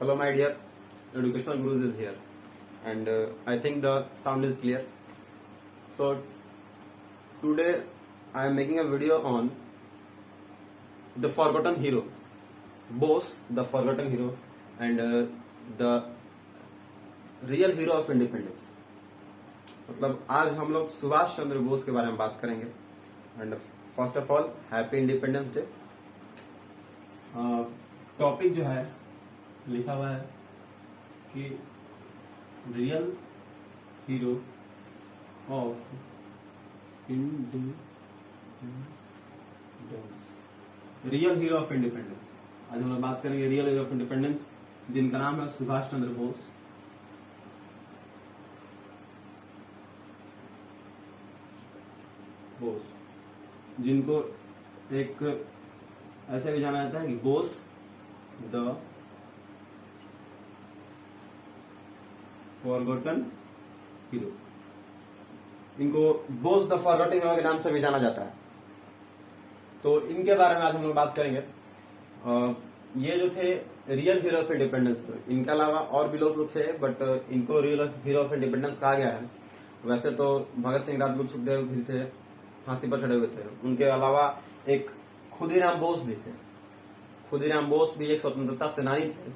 Hello my dear, educational gurus is here and I think the sound is clear. So today I am making a video on the forgotten hero, Bose the forgotten hero and the real hero of independence. मतलब आज हम लोग सुभाष चंद्र बोस के बारे में बात करेंगे and first of all happy independence day. Topic जो है लिखा हुआ है कि real hero of independence, real hero of independence. आज हम लोग बात करेंगे रियल हीरो ऑफ इंडिपेंडेंस, जिनका नाम है सुभाष चंद्र बोस। बोस जिनको एक ऐसे भी जाना जाता है कि बोस द फॉरगॉटन हीरो। इनको बोस द फॉरगॉटन हीरो के नाम से भी जाना जाता है। तो इनके बारे में आज हम लोग बात करेंगे। ये जो थे रियल हीरो ऑफ इंडिपेंडेंस, इनके अलावा और भी लोग तो थे बट इनको रियल हीरो ऑफ इंडिपेंडेंस कहा गया है। वैसे तो भगत सिंह, राजगुरु, सुखदेव भी थे, फांसी पर चढ़े हुए थे। उनके अलावा एक खुदीराम बोस भी थे। खुदीराम बोस भी एक स्वतंत्रता सेनानी थे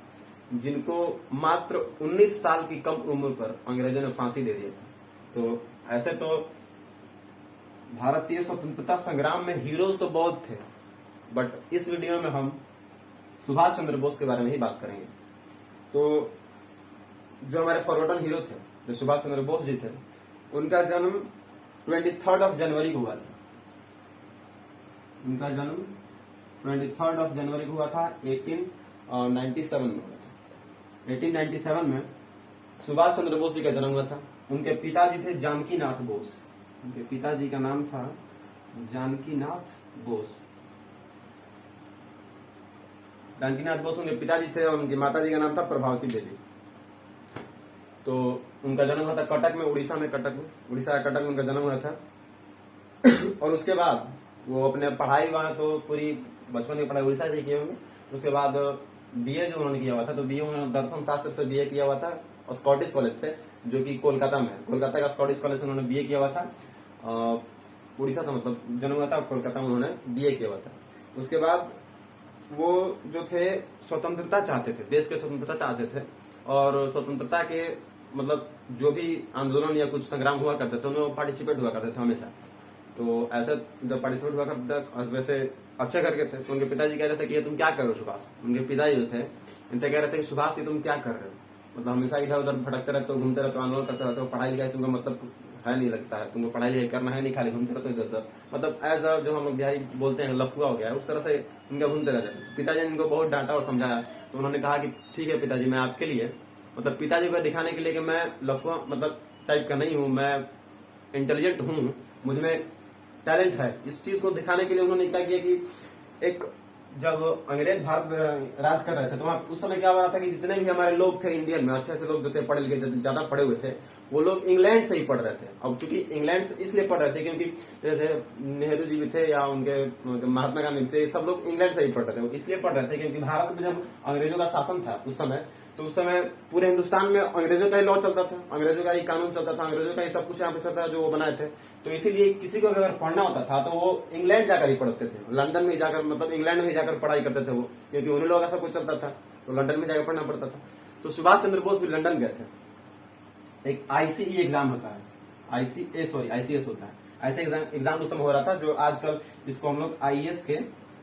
जिनको मात्र 19 साल की कम उम्र पर अंग्रेजों ने फांसी दे दिया था। तो ऐसे तो भारतीय स्वतंत्रता संग्राम में हीरोज तो बहुत थे बट इस वीडियो में हम सुभाष चंद्र बोस के बारे में ही बात करेंगे। तो जो हमारे फॉरगॉटन हीरो थे, जो सुभाष चंद्र बोस जी थे, उनका जन्म 23 जनवरी को हुआ था। उनका जन्म 23 जनवरी को हुआ था 1897 में हुआ था। 1897 में सुभाष चंद्र बोस जी का जन्म हुआ था। उनके पिताजी थे जानकीनाथ बोस। उनके पिताजी का नाम था जानकीनाथ बोस। जानकीनाथ बोस उनके पिताजी थे और उनकी माताजी का नाम था प्रभावती देवी। तो उनका जन्म हुआ था कटक में, उड़ीसा में, उड़ीसा कटक में उनका जन्म हुआ था। और उसके बाद वो अपने पढ़ाई वहां तो पूरी बचपन की पढ़ाई उड़ीसा से किए होंगे। उसके बाद बीए जो उन्होंने किया हुआ था, तो बीए उन्होंने दर्शन शास्त्र से बीए किया हुआ था और स्कॉटिश कॉलेज से, जो कि कोलकाता में, कोलकाता का स्कॉटिश कॉलेज से उन्होंने बीए किया हुआ था। उड़ीसा से मतलब जन्म हुआ था, कोलकाता में उन्होंने बीए किया हुआ था। उसके बाद वो जो थे स्वतंत्रता चाहते थे, देश के स्वतंत्रता चाहते थे और स्वतंत्रता के मतलब जो भी आंदोलन या कुछ संग्राम हुआ करते थे उनमें पार्टिसिपेट हुआ करते थे हमेशा। तो ऐसे जब पार्टिसिपेट हुआ करते थे वैसे अच्छे करके थे। तो उनके पिताजी कह रहे थे कि ये तुम क्या कर रहे हो सुभाष। उनके पिताजी जो थे इनसे कह रहे थे कि सुभाष ये तुम क्या कर रहे हो, मतलब हमेशा इधर उधर भटकते रहते हो, घूमते रहते हो, आंदोलन करते रहते हो, पढ़ाई लिखाई तुमको मतलब है नहीं लगता है, तुमको पढ़ाई लिखाई करना है नहीं, खाली घूमते रहते हो इधर उधर, मतलब एज अ जो हम लोग बिहारी बोलते हैं लफुआ हो गया है, उस तरह से इनका घूमते रहते हैं। पिताजी ने इनको बहुत डांटा और समझाया। तो उन्होंने कहा कि ठीक है पिताजी, मैं आपके लिए, मतलब पिताजी को दिखाने के लिए कि मैं लफुआ मतलब टाइप का नहीं हूँ, मैं इंटेलिजेंट हूँ, मुझ में टैलेंट है, इस चीज को दिखाने के लिए उन्होंने क्या किया कि एक जब अंग्रेज भारत राज कर रहे थे तो वहां उस समय क्या हो रहा था कि जितने भी हमारे लोग थे इंडियन में, अच्छे लोग जो थे, पढ़े लिखे, ज्यादा पढ़े हुए थे, वो लोग इंग्लैंड से ही पढ़ रहे थे। अब चूंकि इंग्लैंड से इसलिए पढ़ रहे थे क्योंकि जैसे नेहरू जी भी थे या उनके महात्मा गांधी थे, सब लोग इंग्लैंड से ही पढ़ रहे थे। इसलिए पढ़ रहे थे क्योंकि भारत में जब अंग्रेजों का शासन था उस समय, तो उस समय पूरे हिंदुस्तान में अंग्रेजों का ही लॉ चलता था, अंग्रेजों का ही कानून चलता था, अंग्रेजों का ही सब कुछ यहाँ पे चलता था जो वो बनाए थे। तो इसीलिए किसी को अगर पढ़ना होता था तो वो इंग्लैंड जाकर ही पढ़ते थे, लंदन में जाकर, मतलब इंग्लैंड में जाकर पढ़ाई करते थे वो, क्योंकि उन्हीं लोगों का सब कुछ चलता था, तो लंदन में जाकर पढ़ना पड़ता था। तो सुभाष चंद्र बोस भी लंदन गए थे। एक आईसीई एग्जाम होता है, आईसीएस होता है, ऐसे एग्जाम उस समय हो रहा था जो आजकल इसको हम लोग आईएएस के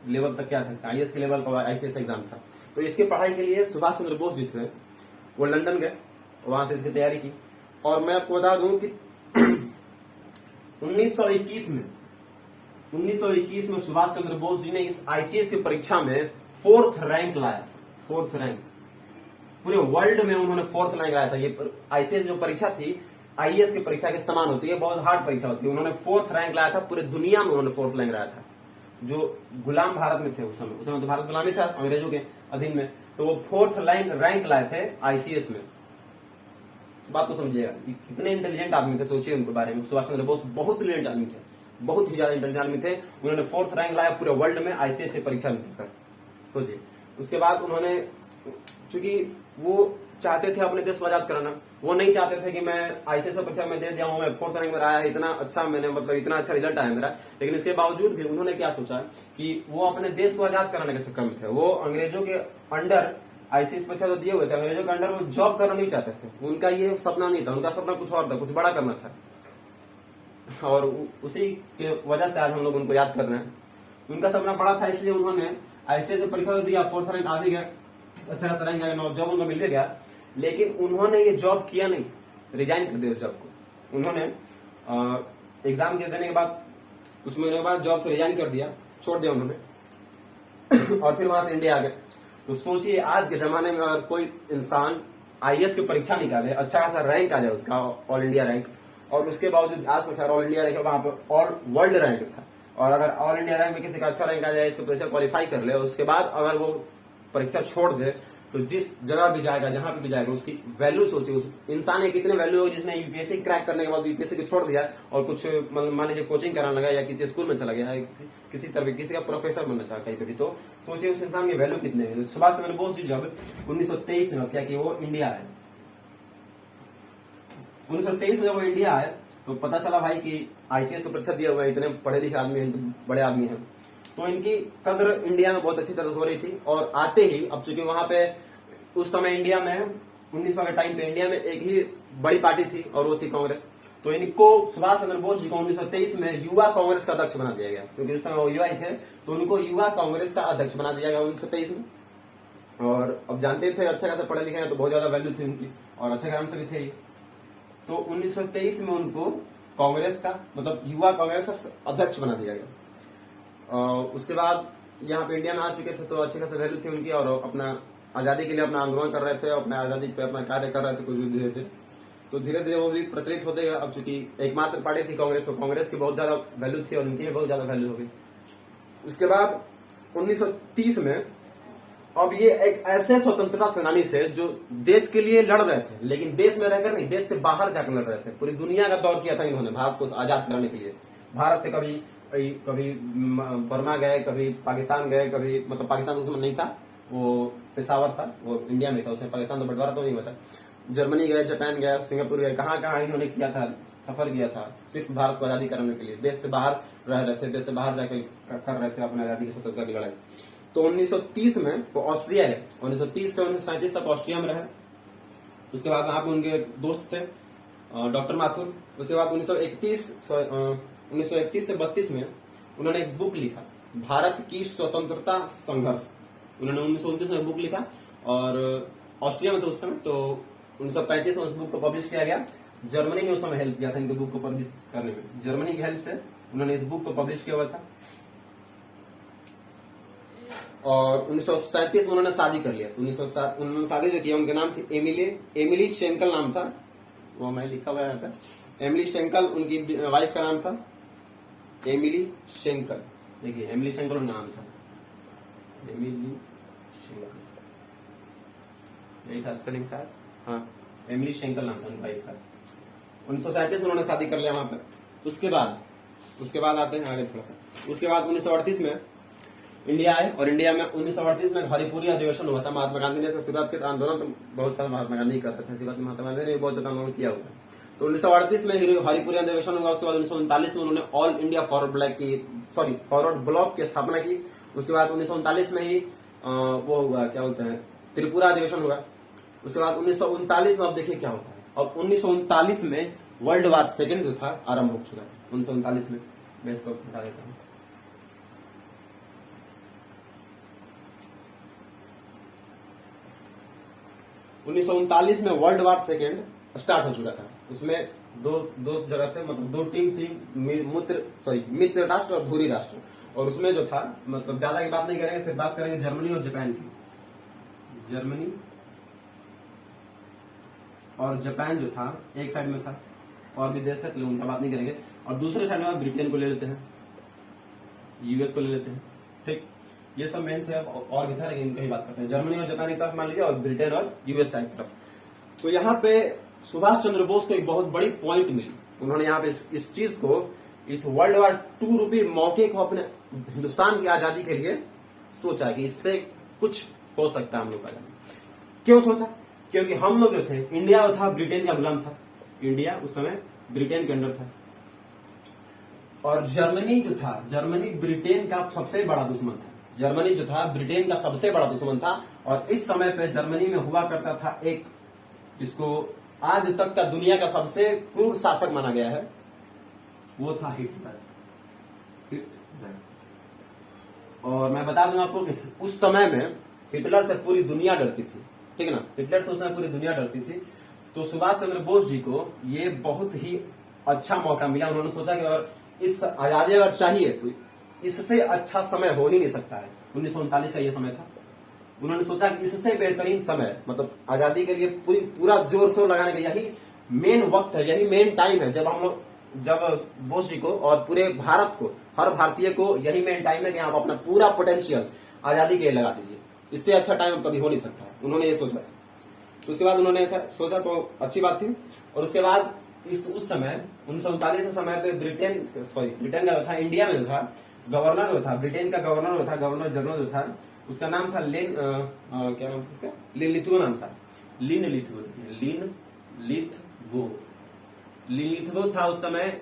लेवल तक क्या सकते हैं, आईएएस के लेवल का आईसीएस एग्जाम था। तो इसकी पढ़ाई के लिए सुभाष चंद्र बोस जी थे वो लंदन गए, वहां से इसकी तैयारी की। और मैं आपको बता दूं कि 1921 में सुभाष चंद्र बोस जी ने इस आईसीएस की परीक्षा में 4th रैंक लाया। 4th रैंक पूरे वर्ल्ड में उन्होंने 4th रैंक लाया था। ये आईसीएस जो परीक्षा थी आईएएस की परीक्षा के समान होती है, बहुत हार्ड परीक्षा होती है। उन्होंने 4th रैंक लाया था, पूरे दुनिया में उन्होंने 4th रैंक लाया था। जो गुलाम भारत में थे उस समय तो भारत गुलामी था अंग्रेजों के अधीन में, तो वो 4th रैंक लाए थे आईसीएस में। इस बात को समझिएगा कि कितने इंटेलिजेंट आदमी थे, सोचिए उनके बारे में। सुभाष चंद्र बोस बहुत ब्रिलियंट आदमी थे, बहुत ही ज्यादा इंटेलिजेंट आदमी थे। उन्होंने 4th रैंक लाया पूरे वर्ल्ड में आईसीएस की परीक्षा में देकर, सोचिए। उसके बाद उन्होंने चूंकि वो चाहते थे अपने देश को आजाद कराना, वो नहीं चाहते थे कि मैं आईसीएस परीक्षा में दे दिया हूं, मैं 4th रैंक में आया, इतना अच्छा मैंने मतलब इतना अच्छा रिजल्ट आया मेरा, लेकिन इसके बावजूद भी उन्होंने क्या सोचा कि वो अपने देश को आजाद कराने के चक्कर में थे। वो अंग्रेजों के अंडर आईसीएस परीक्षा तो दिए हुए थे, अंग्रेजों के अंडर वो जॉब करना नहीं चाहते थे, उनका ये सपना नहीं था, उनका सपना कुछ और था, कुछ बड़ा करना था। और उसी के वजह से आज हम लोग उनको याद कर रहे हैं। उनका सपना बड़ा था, इसलिए उन्होंने आईसीएस परीक्षा तो दिया, 4th रैंक आ भी गया, अच्छा तरह गया, जॉब उनको मिल भी गया, लेकिन उन्होंने ये जॉब किया नहीं, रिजाइन कर दिया उस जॉब को। उन्होंने एग्जाम के देने के बाद कुछ महीने के बाद जॉब से रिजाइन कर दिया, छोड़ दिया उन्होंने और फिर वहां से इंडिया आ गए। तो सोचिए आज के जमाने में अगर कोई इंसान आईएएस की परीक्षा निकाले, अच्छा खासा रैंक आ जाए उसका, ऑल इंडिया रैंक, और उसके बावजूद आज तो खैर ऑल इंडिया रैंक है, वहां पर ऑल वर्ल्ड रैंक था, और अगर ऑल इंडिया रैंक में किसी का अच्छा रैंक आ जाए, इसको परीक्षा क्वालिफाई कर ले, उसके बाद अगर वो परीक्षा छोड़ दे, तो जिस जगह भी जाएगा, जहां भी जाएगा, उसकी वैल्यू सोचिए, उस इंसान की कितनी वैल्यू होगी जिसने यूपीएससी क्रैक करने के बाद यूपीएससी को छोड़ दिया और कुछ मान लीजिए कोचिंग कराने लगा या किसी स्कूल में चला गया, किसी तरह किसी का प्रोफेसर बनना चाहा कहीं पे, तो सोचिए उस इंसान की वैल्यू कितनी है। सुभाष चंद्र बोस जी जब 1923 में क्या कि वो इंडिया आए, 1923 में जब वो इंडिया आए तो पता चला भाई कि आईसीएस परीक्षा दिया हुआ है, इतने पढ़े लिखे आदमी हैं, बड़े आदमी हैं, तो इनकी कद्र इंडिया में बहुत अच्छी तरह हो रही थी। और आते ही, अब चूंकि वहां पे उस समय इंडिया में 1900 के टाइम पे इंडिया में एक ही बड़ी पार्टी थी और वो थी कांग्रेस, तो इनको सुभाष चंद्र बोस जी को 1923 में युवा कांग्रेस का अध्यक्ष बना दिया गया, क्योंकि उस समय वो युवा ही थे, तो उनको युवा कांग्रेस का अध्यक्ष बना दिया गया 1923 में। और अब जानते थे अच्छा खासा पढ़े लिखे हैं तो बहुत ज्यादा वैल्यू थी उनकी, और अच्छे काम से भी थे। तो 1923 में उनको कांग्रेस का मतलब युवा कांग्रेस का अध्यक्ष बना दिया गया। उसके बाद यहाँ पे इंडिया में आ चुके थे तो अच्छे खासे वैल्यू थी उनकी, और अपना आजादी के लिए अपना आंदोलन कर रहे थे, अपने आजादी पे अपना कार्य कर रहे थे कुछ धीरे धीरे। तो धीरे धीरे वो भी प्रचलित होते गए। अब चूंकि एकमात्र पार्टी थी कांग्रेस, तो कांग्रेस की बहुत ज्यादा वैल्यू थी और उनकी भी बहुत ज्यादा वैल्यू हो गई। उसके बाद 1930 में अब ये एक ऐसे स्वतंत्रता सेनानी थे जो देश के लिए लड़ रहे थे, लेकिन देश में रहकर नहीं, देश से बाहर जाकर लड़ रहे थे। पूरी दुनिया का दौर किया था इन्होंने भारत को आजाद कराने के लिए। भारत से कभी बर्मा गए, कभी पाकिस्तान गए, कभी मतलब पाकिस्तान उस समय नहीं था, वो पेशावर था, वो इंडिया में था, उसमें पाकिस्तान तो बंटवारा तो नहीं हुआ था। जर्मनी गए, जापान गए, सिंगापुर गए, कहाँ कहाँ इन्होंने किया था, सफर किया था सिर्फ भारत को आजादी कराने के लिए। देश से बाहर रह रहे थे, देश से बाहर जाकर कर रहे थे अपने आजादी की स्वतंत्रता की लड़ाई। तो 1930 में वो ऑस्ट्रिया गए, 1930 से 1937 तक ऑस्ट्रिया में रहे। उसके बाद वहां पे उनके दोस्त थे डॉक्टर माथुर। उसके बाद 1931 से 32 में उन्होंने एक बुक लिखा, भारत की स्वतंत्रता संघर्ष। उन्होंने 1929 में बुक लिखा और ऑस्ट्रिया में थे उस समय, तो 1935 में उस बुक को पब्लिश किया गया। जर्मनी ने उस समय हेल्प किया था इनके बुक को पब्लिश करने में, जर्मनी की हेल्प से उन्होंने इस बुक को पब्लिश किया हुआ था। और 1937 में उन्होंने शादी कर लिया। 1907 उन्होंने शादी जो किया, उनके नाम थी एमिली शेंकल नाम था, वो मैं लिखा हुआ है, एमिली शेंकल उनकी वाइफ का नाम था, एमिली शेंकल। देखिए एमिली शेंकल उनका नाम था, एमिली शेंकल, यही था स्पेलिंग शायद, हाँ एमिली शेंकल नाम था उनकी वाइफ का। 1937 में उन्होंने शादी कर लिया वहां पर। उसके बाद आते हैं आगे थोड़ा सा। उसके बाद 1938 में इंडिया आए और इंडिया में 1938 में हरिपुरी अधिवेशन हुआ था। महात्मा गांधी ने इसका शुरुआत किया। आंदोलन तो बहुत सारा महात्मा गांधी करते थे, इसी बात महात्मा गांधी ने बहुत ज्यादा आंदोलन किया हुआ। तो 1938 में हरिपुरी अधिवेशन हुआ। उसके बाद 1939 में उन्होंने ऑल इंडिया फॉरवर्ड ब्लॉक की स्थापना की। उसके बाद 1939 में ही वो हुआ, क्या बोलते हैं, त्रिपुरा अधिवेशन हुआ। उसके बाद 1939 में अब देखिए क्या होता है। अब 1939 में वर्ल्ड वार सेकेंड जो था आरंभ हो चुका था। 1939 में मैं इसको बता देता हूँ। उन्नीस में वर्ल्ड वार सेकेंड स्टार्ट हो चुका था। उसमें दो जगह थे, मतलब दो टीम थी, मित्र राष्ट्र और धुरी राष्ट्र। और उसमें जो था, मतलब ज्यादा की बात नहीं करेंगे, सिर्फ बात करेंगे जर्मनी और जापान की। जर्मनी और जापान जो था एक साइड में था, और भी देश थे तो उनका बात नहीं करेंगे। और दूसरे साइड में ब्रिटेन को ले लेते हैं, यूएस को ले लेते हैं। ठीक, ये सब मेन थे। और भी था लेकिन इनकी बात करते हैं। जर्मनी और जापान की तरफ मान लीजिए, और ब्रिटेन और यूएस की तरफ। तो यहाँ पे सुभाष चंद्र बोस को एक बहुत बड़ी पॉइंट मिली। उन्होंने यहाँ पे इस चीज को, इस वर्ल्ड वार 2 रूपी मौके को अपने हिंदुस्तान की आजादी के लिए सोचा कि इससे कुछ हो सकता है हम लोग का। क्यों सोचा? क्योंकि हम लोग जो थे, इंडिया था ब्रिटेन का गुलाम था, इंडिया उस समय ब्रिटेन के अंडर था, और जर्मनी जो था, जर्मनी ब्रिटेन का सबसे बड़ा दुश्मन था। जर्मनी जो था ब्रिटेन का सबसे बड़ा दुश्मन था, और इस समय पे जर्मनी में हुआ करता था एक, जिसको आज तक का दुनिया का सबसे क्रूर शासक माना गया है, वो था हिटलर। और मैं बता दूं आपको कि उस समय में हिटलर से पूरी दुनिया डरती थी, ठीक है ना, हिटलर से उस समय पूरी दुनिया डरती थी। तो सुभाष चंद्र बोस जी को ये बहुत ही अच्छा मौका मिला। उन्होंने सोचा कि अगर इस आजादी अगर चाहिए तो इससे अच्छा समय हो ही नहीं सकता है। 1939 का ये समय था। उन्होंने सोचा कि इससे बेहतरीन समय, मतलब आजादी के लिए पूरा जोर शोर लगाने का यही मेन वक्त है, यही मेन टाइम है, जब बोस जी को और पूरे भारत को, हर भारतीय को यही मेन टाइम है कि आप अपना पूरा पोटेंशियल आजादी के लिए लगा दीजिए। इससे अच्छा टाइम कभी हो नहीं सकता है। उन्होंने ये सोचा। तो उसके बाद उन्होंने ऐसा सोचा तो अच्छी बात थी। और उसके बाद उस समय 1939 के समय पे ब्रिटेन का था, इंडिया में जो था गवर्नर जो था, ब्रिटेन का गवर्नर जो था, गवर्नर जनरल जो था, उसका नाम था क्या नाम था उसका? लिथगो नाम था। लिथगो था उस समय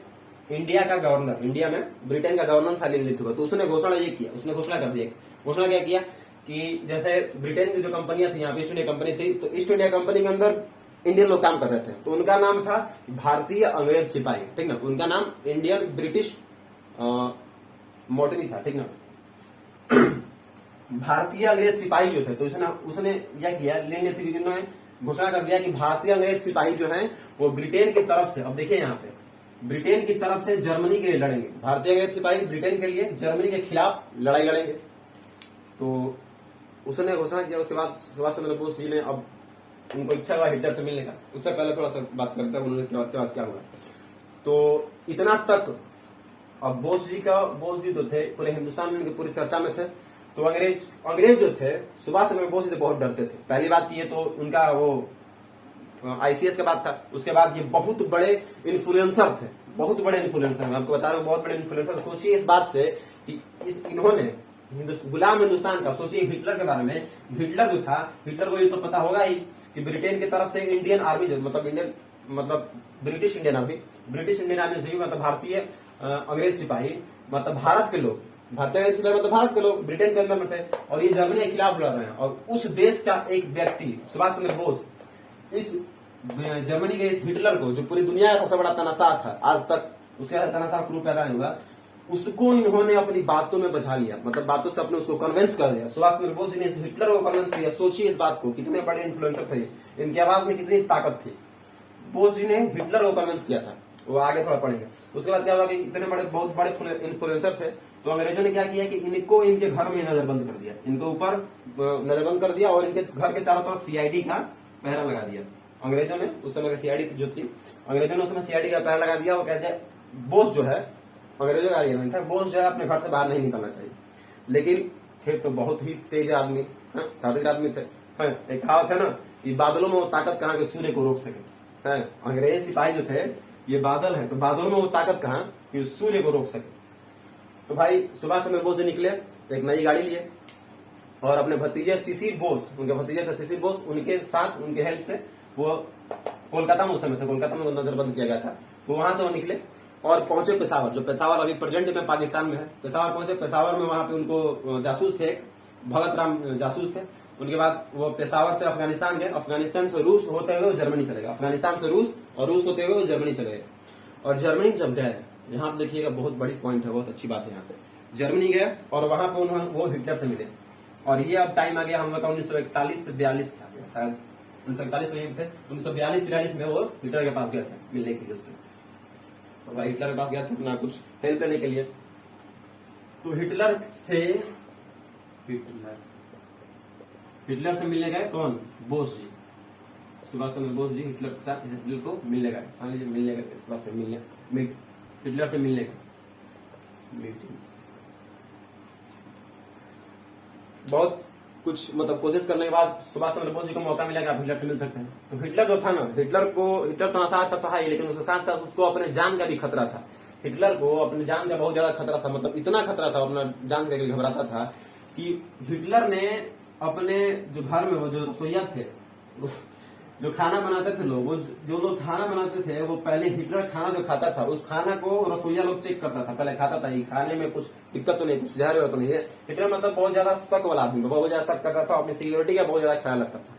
इंडिया का गवर्नर। इंडिया में ब्रिटेन का गवर्नर था लिथगो। तो उसने घोषणा ये किया, उसने घोषणा कर दिया। घोषणा क्या किया कि जैसे ब्रिटेन की जो कंपनियां थी, यहाँ पे ईस्ट इंडिया कंपनी थी, तो ईस्ट इंडिया कंपनी के अंदर इंडियन लोग काम कर रहे थे, तो उनका नाम था भारतीय अंग्रेज सिपाही, ठीक ना। उनका नाम इंडियन ब्रिटिश मोटनी था, ठीक ना। भारतीय अंग्रेज सिपाही जो थे, तो उसने यह किया, ने घोषणा कर दिया कि भारतीय अंग्रेज सिपाही जो हैं वो ब्रिटेन की तरफ से, अब देखिए यहाँ पे, ब्रिटेन की तरफ से जर्मनी के लिए लड़ेंगे। भारतीय अंग्रेज सिपाही ब्रिटेन के लिए जर्मनी के खिलाफ लड़ाई लड़ेंगे। तो उसने घोषणा किया। उसके बाद सुभाष चंद्र बोस जी ने, अब उनको इच्छा हुआ हिटलर से मिलने का। उससे पहले थोड़ा सा बात करते हैं उन्होंने क्या हुआ। तो इतना तक अब बोस जी तो थे पूरे हिंदुस्तान में, पूरी चर्चा में थे। तो अंग्रेज जो थे सुभाष चंद्र बोस जी से बहुत डरते थे। पहली बात ये तो उनका वो आईसीएस के बाद था। उसके बाद ये बहुत बड़े इन्फ्लुएंसर थे, बहुत बड़े इन्फ्लुएंसर। मैं आपको बता रहा हूँ, बहुत बड़े इन्फ्लुएंसर। सोचिए इस बात से कि इन्होंने गुलाम हिंदुस्तान का, सोचिए हिटलर के बारे में। हिटलर जो था, हिटलर को ये तो पता होगा ही कि ब्रिटेन की तरफ से इंडियन आर्मी जो मतलब ब्रिटिश इंडियन आर्मी जो मतलब भारतीय अंग्रेज सिपाही, मतलब भारत के लोग, भारतीय अंग्रेज सिपाही मतलब भारत के लोग ब्रिटेन के अंदर में थे, और ये जर्मनी के खिलाफ लड़ रहे हैं। और उस देश का एक व्यक्ति सुभाष चंद्र बोस, इस जर्मनी के इस हिटलर को, जो पूरी दुनिया का सबसे बड़ा तनाशाह था, आज तक उसका तनाशाह क्रू पैदा नहीं हुआ, उसको इन्होंने अपनी बातों में बचा लिया, मतलब बातों से अपने उसको कन्विंस कर दिया। सुभाष चंद्र बोस जी ने हिटलर को कन्विंस किया। सोचिए इस बात को, कितने बड़े इन्फ्लुएंसर थे, इनकी आवाज में कितनी ताकत थी। बोस जी ने हिटलर को कन्विंस किया था। वो आगे थोड़ा पढ़ेंगे। उसके बाद क्या हुआ कि इतने बहुत बड़े इन्फ्लुएंसर थे, तो अंग्रेजों ने क्या किया कि इनको इनके घर में नजरबंद कर दिया, इनके ऊपर नजरबंद कर दिया, और इनके घर के चारों तरफ सीआईडी का पहरा लगा दिया। अंग्रेजों ने उस समय सीआईडी जो थी, अंग्रेजों ने उसमें सीआईडी का पहरा लगा दिया। वो कहते हैं बोस जो है, अंग्रेजों का आर्ग्यूमेंट था, बोस जो है अपने घर से बाहर नहीं निकलना चाहिए। लेकिन थे तो बहुत ही तेज आदमी, शातिर आदमी थे। एक कहावत है ना कि बादलों में वो ताकत कहाँ कि सूर्य को रोक सके। अंग्रेज सिपाही जो थे, ये बादल है, तो बादलों में वो ताकत कहाँ कि सूर्य को रोक सके। तो भाई सुभाष चंद्र बोस से निकले, तो एक नई गाड़ी लिए, और अपने भतीजे शिशिर बोस, उनके भतीजे थे शिशिर बोस, उनके साथ, उनके हेल्प से वो कोलकाता में उस समय थे, कोलकाता में नजरबंद किया गया था। तो वहां से वो निकले और पहुंचे पेशावर, जो पेशावर अभी प्रेजेंट में पाकिस्तान में है। पेशावर पहुंचे, पेशावर में वहां पे उनको जासूस थे, एक भगत राम जासूस थे। उनके बाद वो पेशावर से अफगानिस्तान गए, अफगानिस्तान से रूस होते हुए जर्मनी चले गए, अफगानिस्तान से रूस और रूस होते हुए जर्मनी चले गए। और जर्मनी जब गए, यहाँ पे देखिएगा बहुत बड़ी पॉइंट है, बहुत अच्छी बात है। यहाँ पे जर्मनी गए और वहां पे उन्होंने वो हिटलर से मिले। और ये अब टाइम आ गया हम लोग का 1941 से 42 शायद 1941 में थे, 1942-43 में वो हिटलर के पास गए थे मिलने के लिए उससे। तो भाई हिटलर के पास गया था अपना कुछ हेल्प करने के लिए। तो हिटलर से मिलने गए कौन? बोस जी, सुभाष चंद्र बोस जी हिटलर के साथ हिटलर को मिलने गए, हिटलर से मिलने गए। बहुत कुछ मतलब कोशिश करने के बाद सुभाष चंद्र बोस जी को मौका मिला कि आप हिटलर से मिल सकते हैं। तो हिटलर जो था ना, हिटलर तनाशाह था ही, लेकिन उसके साथ साथ उसको अपने जान का भी खतरा था। हिटलर को अपने जान का बहुत ज्यादा खतरा था, मतलब इतना खतरा था, अपना जान के लिए घबराता था कि हिटलर ने अपने जो घर में वो जो रसोईया थे, जो खाना बनाते थे लोग, वो जो लोग खाना बनाते थे वो पहले हिटलर खाना जो खाता था उस खाना को रसोईया लोग चेक करता था, पहले खाता था ये खाने में कुछ दिक्कत तो नहीं, कुछ जहर तो नहीं है। हिटलर मतलब बहुत ज्यादा शक वाला आदमी, बहुत ज्यादा शक करता था, अपनी सिक्योरिटी का बहुत ज्यादा ख्याल रखता था।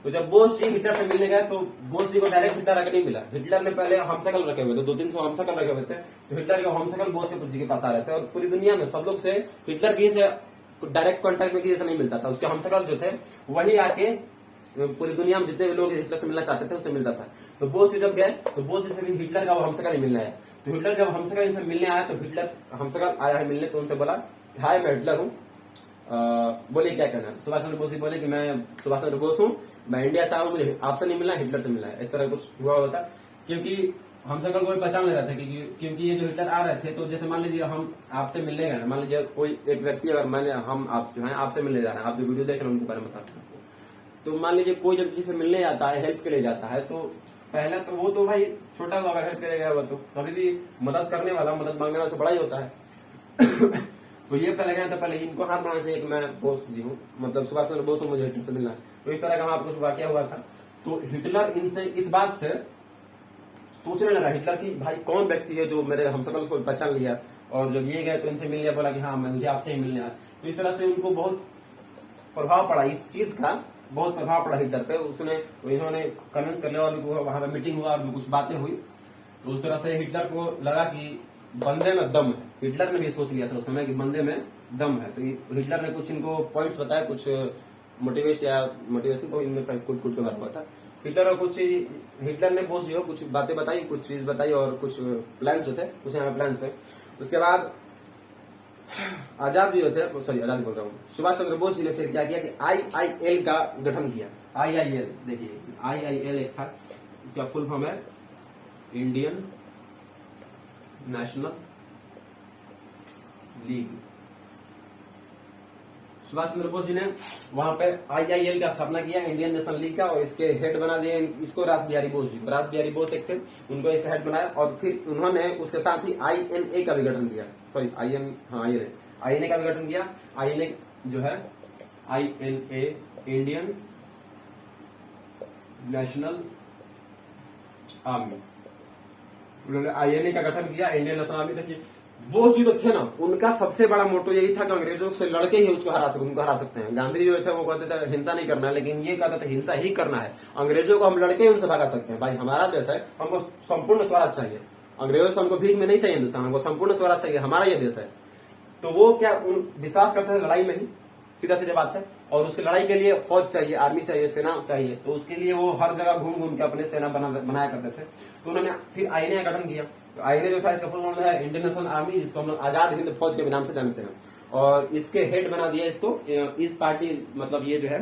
तो जब बोस जी हिटलर से मिलने गए तो बोस जी को डायरेक्ट हिटलर आके नहीं मिला। हिटलर ने पहले हमशक्ल रखे हुए थे, 200-300 हमशक्ल रखे हुए थे। तो हिटलर के हमशक्ल बोस के पास आ रहे थे और पूरी दुनिया में सब लोग से हिटलर की से डायरेक्ट कॉन्टेक्ट में किसी से नहीं मिलता था। उसके हमशक्ल जो थे वही आके पूरी दुनिया में जितने भी लोग हिटलर से मिलना चाहते थे उससे मिलता था। तो बोस जी जब गए तो बोस जी से भी हिटलर का वो हमशक्ल ही मिलने आया। तो हिटलर जब हमशक्ल इनसे मिलने आया तो हिटलर हमशक्ल आया है मिलने, तो उनसे बोला हाय मैं हिटलर हूँ, बोले क्या कहना है। सुभाष चंद्र बोस जी बोले कि मैं सुभाष चंद्र बोस हूँ, मैं इंडिया से आया हूँ, मुझे आपसे नहीं मिलना हिटलर से मिलना है। इस तरह कुछ हुआ होता, क्योंकि हमशक्ल को पहचान ले रहा था क्योंकि ये जो हिटलर आ रहे थे। तो जैसे मान लीजिए हम आपसे मिलने गए, मान लीजिए कोई एक व्यक्ति अगर मैंने हम आप जो है आपसे मिलने जा रहे हैं, आप जो वीडियो देख रहे हैं उनके बारे में बताते हैं। तो मान लीजिए कोई जब किसी से मिलने जाता है, हेल्प के लिए जाता है, तो पहले तो वो तो भाई छोटा हुआ, अगर हेल्प के लिए गया हुआ तो कभी भी मदद करने वाला मदद मांगने वाला से बड़ा ही होता है। तो ये पहले गया था, पहले इनको हाथ बनाना चाहिए कि मैं बोस जी हूँ, मतलब सुभाष चंद्र बोस हूँ, मुझे हिटलर से मिलना है। तो इस तरह का वहां कुछ वाकया हुआ था। तो हिटलर इनसे इस बात से सोचने लगा, हिटलर की भाई कौन व्यक्ति है जो मेरे हमशक्ल को पहचान लिया, और जब ये गए तो इनसे मिल लिया, बोला कि हाँ मैं मुझे आपसे ही मिलने आया। तो इस तरह से उनको बहुत प्रभाव पड़ा, इस चीज का बहुत प्रभाव पड़ा हिटलर पे। इन्होंने कन्विंस कर लिया और वहां पे मीटिंग हुआ और कुछ बातें हुई। तो उस तरह से हिटलर को लगा कि बंदे में दम है। हिटलर ने भी सोच लिया था उस समय कि बंदे में दम है। तो हिटलर ने कुछ इनको पॉइंट्स बताए, कुछ मोटिवेशन तो इनमें कुछ कुछ बार हुआ था। हिटलर ने बोस जो कुछ बातें बताई, कुछ चीज बताई और कुछ प्लान्स होते, कुछ यहाँ प्लान्स थे। उसके बाद आजाद जी थे, सॉरी आजाद बोल रहा हूँ, सुभाष चंद्र बोस जी ने फिर क्या किया कि IIL का गठन किया। IIL देखिए, IIL एक था, इसका फुल फॉर्म है Indian national league. Subhash Chandra Bose ji ने वहां पे IIL का स्थापना किया, इंडियन नेशनल लीग का, और इसके हेड बना दिए इसको रास बिहारी बोस जी। रास बिहारी बोस एक थे, उनको इसका हेड बनाया। और फिर उन्होंने उसके साथ ही INA का भी गठन किया, सॉरी INA का भी गठन किया। INA जो है INA इंडियन नेशनल आर्मी, उन्होंने INA का गठन किया, इंडियन नेशनल आर्मी। देखिए बोस जी तो थे ना, उनका सबसे बड़ा मोटो यही था कि अंग्रेजों से लड़के ही उसको हरा सकते हैं। गांधी जी जो थे वो कहते थे हिंसा नहीं करना है, लेकिन ये कहते थे हिंसा ही करना है, अंग्रेजों को हम लड़के ही उनसे भगा सकते हैं। भाई हमारा देश है, हमको संपूर्ण स्वराज चाहिए, अंग्रेजों से हमको भीख में नहीं चाहिए हिंदुस्तान, हमको संपूर्ण स्वराज चाहिए, हमारा ये देश है। तो वो क्या विश्वास करते हैं लड़ाई में ही, सीधा सीधा बात है। और उसकी लड़ाई के लिए फौज चाहिए, आर्मी चाहिए, सेना चाहिए। तो उसके लिए वो हर जगह घूम घूम के अपने सेना बनाया करते थे। तो उन्होंने फिर INA का गठन किया। तो INA जो था इसका फुल फॉर्म है इंडियन नेशनल आर्मी, जिसको हम लोग आजाद हिंद फौज के नाम से जानते हैं। और इसके हेड बना दिया इसको, इस पार्टी मतलब ये जो है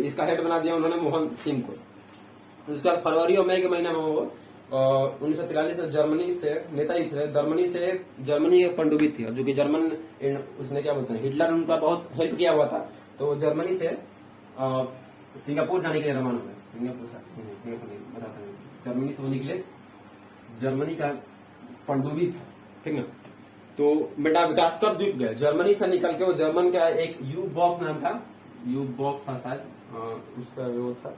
इसका हेड बना दिया उन्होंने मोहन सिंह को। उसके बाद फरवरी और मई के महीने में वो 1943 में जर्मनी से नेता ही थे, जर्मनी एक पनडुब्बी थी, जो कि जर्मन उसने क्या बोलते हैं हिटलर उनका बहुत हेल्प किया हुआ था। तो जर्मनी से सिंगापुर जाने के लिए रवाना हुए। जर्मनी से वो निकले, जर्मनी का पनडुब्बी था, ठीक ना। तो मेडागास्कर द्वीप गए, जर्मनी से निकल के वो जर्मन का एक यू बॉक्स नाम था, यू बॉक्स था शायद, उसका वो था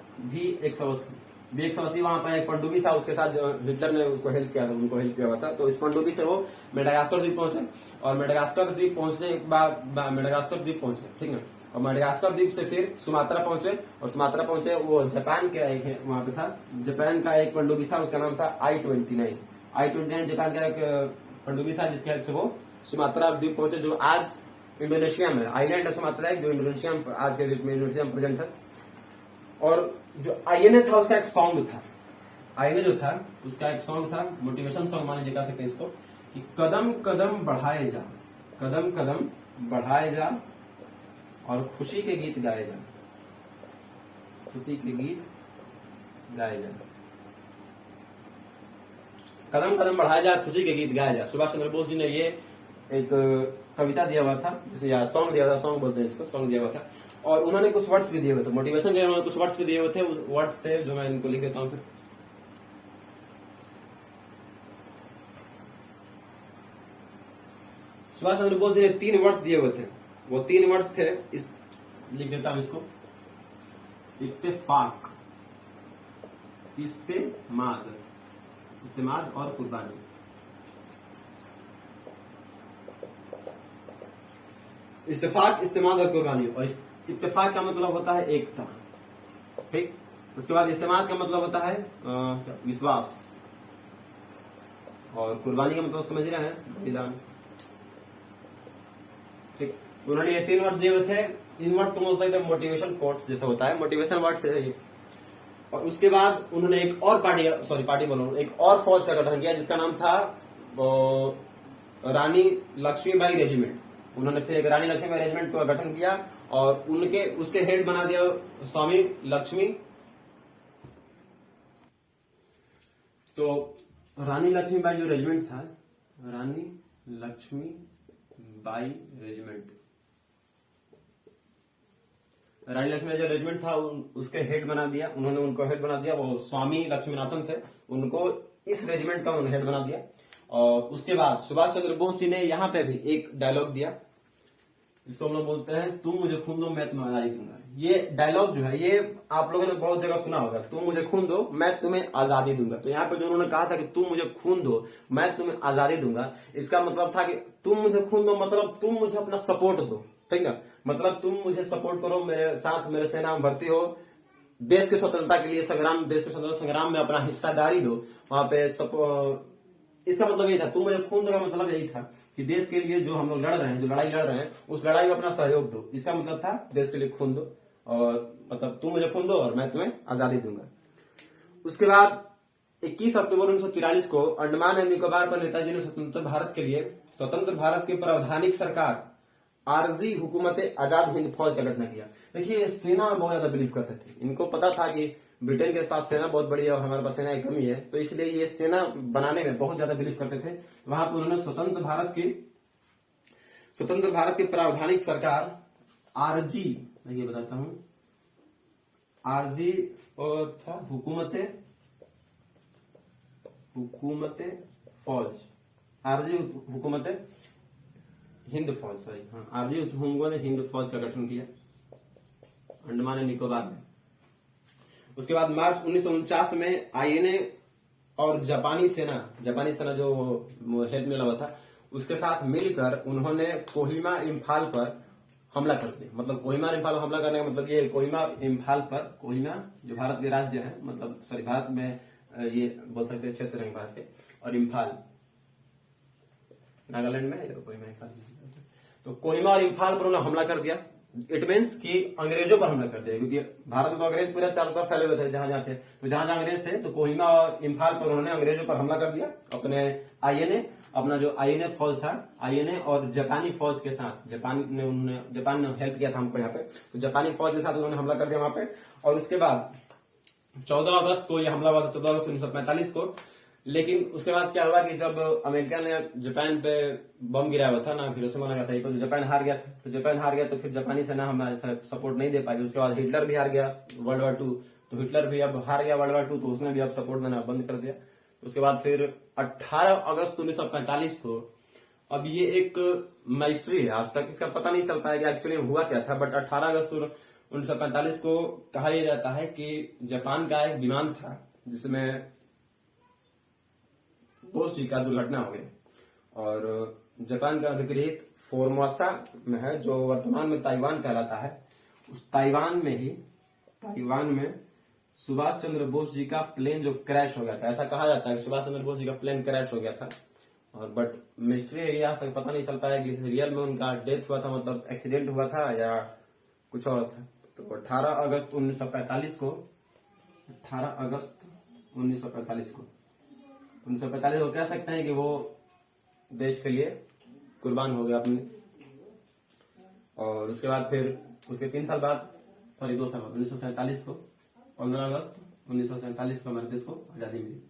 V180 वहां पर एक पनडुब्बी था, उसके साथ हिटलर ने उसको हेल्प किया था, उनको हेल्प किया हुआ था। तो इस पनडुब्बी से वो मेडागास्कर द्वीप पहुंचे, और मेडागास्कर द्वीप पहुंचने के बाद मेडागास्कर द्वीप पहुंचे, ठीक है। और मेडागास्कर द्वीप से फिर सुमात्रा पहुंचे, और सुमात्रा पहुंचे वो जापान के एक वहां पे था, जापान का एक पनडुब्बी था, उसका नाम था I-29 जापान का एक पनडुब्बी था, जिसके हेल्प से वो सुमात्रा द्वीप पहुंचे, जो आज इंडोनेशिया में आइलैंड है सुमात्रा, जो इंडोनेशिया में आज के डेट में इंडोनेशिया में प्रेजेंट है। और जो INA था उसका एक सॉन्ग था, INA जो था उसका एक सॉन्ग था, मोटिवेशन सॉन्ग मान लीजिए कह सकते हैं इसको, कि कदम कदम बढ़ाए जा, कदम कदम बढ़ाए जा, और खुशी के गीत गाए जा, खुशी के गीत गाए जा, कदम कदम बढ़ाया जा, खुशी के गीत गाया जा। सुभाष चंद्र बोस जी ने ये एक कविता दिया हुआ था, जिसे या सॉन्ग दिया था, सॉन्ग बोलते हैं इसको, सॉन्ग दिया हुआ था। और उन्होंने कुछ वर्ड्स भी दिए हुए थे, मोटिवेशन के उन्होंने कुछ वर्ड्स भी दिए हुए थे, वर्ड्स थे जो मैं इनको लिख देता हूँ। सुभाष चंद्र बोस जी ने 3 वर्ड्स दिए हुए थे, वो 3 वर्ड्स थे, इस लिख देता हूं इसको, इत्तेफाक, इस्तेमाद, इस्तेमाद और कुर्बानी। इत्तेफाक, इस्तेमाद और कुर्बानी। और इत्तेफाक का मतलब होता है एकता, ठीक। उसके बाद इस्तेमाद का मतलब होता है विश्वास, और कुर्बानी का मतलब समझ रहे हैं, बलिदान, ठीक। उन्होंने ये 3 वर्ड्स दिए थे। इन वर्ड्स को बोल सकते हैं मोटिवेशन कोट्स जैसा होता है, मोटिवेशन वर्ड्स है ये। और उसके बाद उन्होंने एक और पार्टी बोलो, एक और फौज का गठन किया जिसका नाम था रानी लक्ष्मीबाई रेजिमेंट। उन्होंने फिर एक रानी लक्ष्मीबाई रेजिमेंट का गठन किया और उसके हेड बना दिया स्वामी लक्ष्मी। तो रानी लक्ष्मीबाई जो रेजिमेंट था, रानी लक्ष्मीबाई रेजिमेंट, रानी लक्ष्मी जो रेजिमेंट था उसके हेड बना दिया उन्होंने, उनको हेड बना दिया। वो स्वामी लक्ष्मीनाथन थे, उनको इस रेजिमेंट का उन्होंने हेड बना दिया। और उसके बाद सुभाष चंद्र बोस जी ने यहाँ पे भी एक डायलॉग दिया, जिसको हम लोग बोलते हैं तुम मुझे खून दो मैं तुम्हें आजादी दूंगा। ये डायलॉग जो है ये आप लोगों ने बहुत जगह सुना होगा, तुम मुझे खून दो मैं तुम्हें आजादी दूंगा। तो यहाँ पे जो उन्होंने कहा था कि तुम मुझे खून दो मैं तुम्हें आजादी दूंगा, इसका मतलब था कि तुम मुझे खून दो मतलब तुम मुझे अपना सपोर्ट दो, ठीक है। मतलब तुम मुझे सपोर्ट करो, मेरे साथ मेरे सेना में भर्ती हो, देश की स्वतंत्रता के लिए संग्राम, देश के स्वतंत्रता संग्राम में अपना हिस्सादारी लो वहां पे। इसका मतलब ये था, तुम मुझे खून दो का मतलब यही था कि देश के लिए जो हम लोग लड़ रहे हैं, जो लड़ाई लड़ रहे हैं, उस लड़ाई में अपना सहयोग दो। इसका मतलब था देश के लिए खून दो, और मतलब तुम मुझे खून दो और मैं तुम्हें आजादी दूंगा। उसके बाद 21 अक्टूबर 1943 को अंडमान एवं निकोबार पर नेताजी ने स्वतंत्र भारत की प्रावधानिक सरकार आरजी हुकूमत आजाद हिंद फौज का गठन किया। देखिए सेना में बहुत ज्यादा बिलीव करते थे, इनको पता था कि ब्रिटेन के पास सेना बहुत बड़ी है और हमारे पास सेना की कमी है, तो इसलिए ये सेना बनाने में बहुत ज्यादा बिलीव करते थे। वहां पर उन्होंने स्वतंत्र भारत की प्रावधानिक सरकार आरजी, मैं ये बताता हूं, आरजी और था हुकूमत फौज, आरजी हुकूमत हिंद फौज, सॉरी हाँ, आरजी हुकूमत हिंद फौज का गठन किया अंडमान एंड निकोबार में। उसके बाद मार्च 1949 में आईएनए और जापानी सेना जो हेल्प में लगा था, उसके साथ मिलकर उन्होंने कोहिमा इम्फाल पर हमला कर दिया। मतलब कोहिमा इम्फाल पर हमला करने का मतलब ये कोहिमा जो भारत के राज्य है, मतलब सॉरी भारत में ये बोल सकते हैं क्षेत्र है भारत के, और इम्फाल नागालैंड में, कोहिमा इम्फाल। तो कोहिमा और इम्फाल पर उन्होंने हमला कर दिया। इट मीन्स कि अंग्रेजों पर हमला कर दिया, क्योंकि भारत में तो अंग्रेज पूरा चारों तरफ फैले हुए थे, जहां जहां थे, तो जहां जहां अंग्रेज थे तो कोहिमा और इम्फाल पर उन्होंने अंग्रेजों पर हमला कर दिया। अपने आईएनए, अपना जो आईएनए फौज था, आईएनए और जापानी फौज के साथ, जापान ने हेल्प किया था हमको यहाँ पे, तो जापानी फौज के साथ उन्होंने हमला कर दिया वहां पे। और उसके बाद 14 अगस्त को यह हमला हुआ था, 14 अगस्त 1945 को। लेकिन उसके बाद क्या हुआ कि जब अमेरिका ने जापान पे बम गिराया हुआ था ना, हिरोशिमा नागासाकी को, तो जापान हार गया था। तो जापान हार गया तो फिर जापानी सेना हमारे सपोर्ट नहीं दे पाई। उसके बाद हिटलर भी हार गया वर्ल्ड वॉर 2, तो हिटलर भी अब हार गया वर्ल्ड वॉर 2, तो उसने भी अब सपोर्ट देना बंद कर दिया। उसके बाद फिर 18 अगस्त 1945 को, अब ये एक मिस्ट्री है, आज तक इसका पता नहीं चल पाया कि एक्चुअली हुआ क्या था, बट 18 अगस्त 1945 को कहा यह जाता है कि जापान का एक विमान था जिसमें बोस जी का दुर्घटना हो गई, और जापान का अधिकृत फोर्मोसा में है, जो वर्तमान में ताइवान कहलाता है, उस ताइवान में सुभाष चंद्र बोस जी का प्लेन जो क्रैश हो गया था। ऐसा कहा जाता है कि सुभाष चंद्र बोस जी का प्लेन क्रैश हो गया था, और बट मिस्ट्री है, आज तक पता नहीं चल पाया कि रियल में उनका डेथ हुआ था, मतलब एक्सीडेंट हुआ था या कुछ और था। तो 18 अगस्त 1945 को 1945 को कह सकते हैं कि वो देश के लिए कुर्बान हो गया अपने। और उसके बाद फिर उसके 2 साल बाद 1947 को, 15 अगस्त 1947 को हमारे देश को आजादी मिली।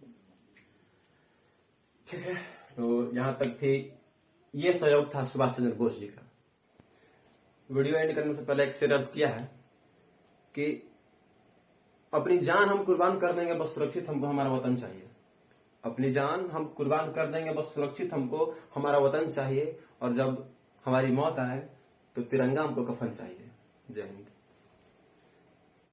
ठीक है, तो यहां तक थी, ये सहयोग था सुभाष चंद्र बोस जी का। वीडियो एंड करने से पहले एक शेर अर्ज किया है कि अपनी जान हम कुर्बान कर देंगे, बस सुरक्षित हमको हमारा वतन चाहिए। अपनी जान हम कुर्बान कर देंगे, बस सुरक्षित हमको हमारा वतन चाहिए। और जब हमारी मौत आए तो तिरंगा हमको कफन चाहिए। जय हिंद।